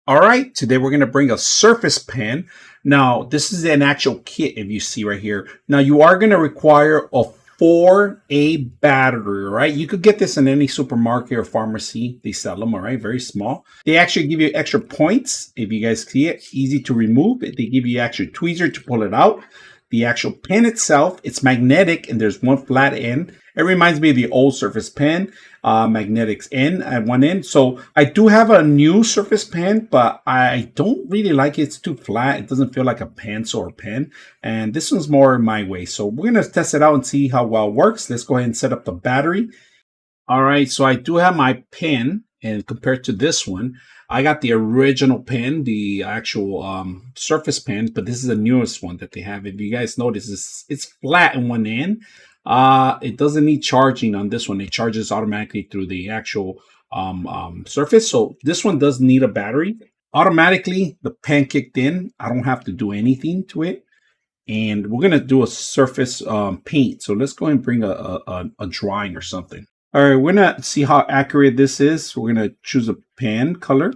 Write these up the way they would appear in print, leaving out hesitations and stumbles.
All right, today we're going to bring a Surface Pen. Now, this is an actual kit if you see right here. Now, you are going to require a 4A battery, right? You could get this in any supermarket or pharmacy. They sell them, all right? Very small. They actually give you extra points if you guys see it. Easy to remove. They give you actual tweezer to pull it out. The actual pen itself, it's magnetic and there's one flat end. It reminds me of the old Surface Pen, magnetics end at one end. So I do have a new Surface Pen, but I don't really like it. It's too flat. It doesn't feel like a pencil or pen. And this one's more my way. So we're going to test it out and see how well it works. Let's go ahead and set up the battery. All right, so I do have my pen, and compared to this one, I got the original pen, the actual Surface pen, but this is the newest one that they have. If you guys notice, it's flat in one end. It doesn't need charging on this one. It charges automatically through the actual Surface. So this one does need a battery. Automatically, the pen kicked in. I don't have to do anything to it. And we're going to do a surface paint. So let's go ahead and bring a drawing or something. All right, we're going to see how accurate this is. We're going to choose a pen color,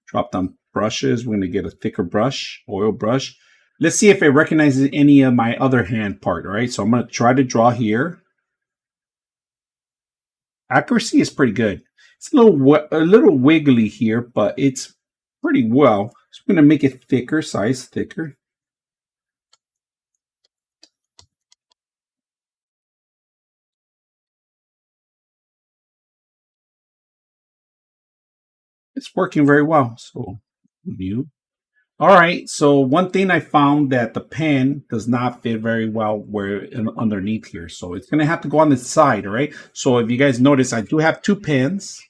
drop down brushes. We're going to get a thicker brush, oil brush. Let's see if it recognizes any of my other hand part, all right? So I'm going to try to draw here. Accuracy is pretty good. It's a little wiggly here, but it's pretty well. So I'm going to make it thicker, size thicker. It's working very well. So new. All right. So one thing I found that the pen does not fit very well where underneath here. So it's going to have to go on the side. All right. So if you guys notice, I do have two pens.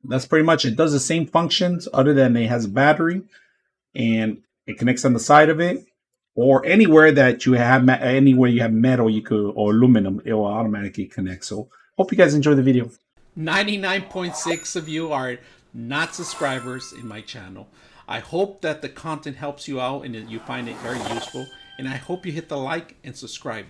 That's pretty much it. Does the same functions other than it has a battery and it connects on the side of it or anywhere that you have anywhere you have metal or aluminum, it will automatically connect. So hope you guys enjoy the video. 99.6 of you are not subscribers in my channel. I hope that the content helps you out and that you find it very useful. And I hope you hit the like and subscribe.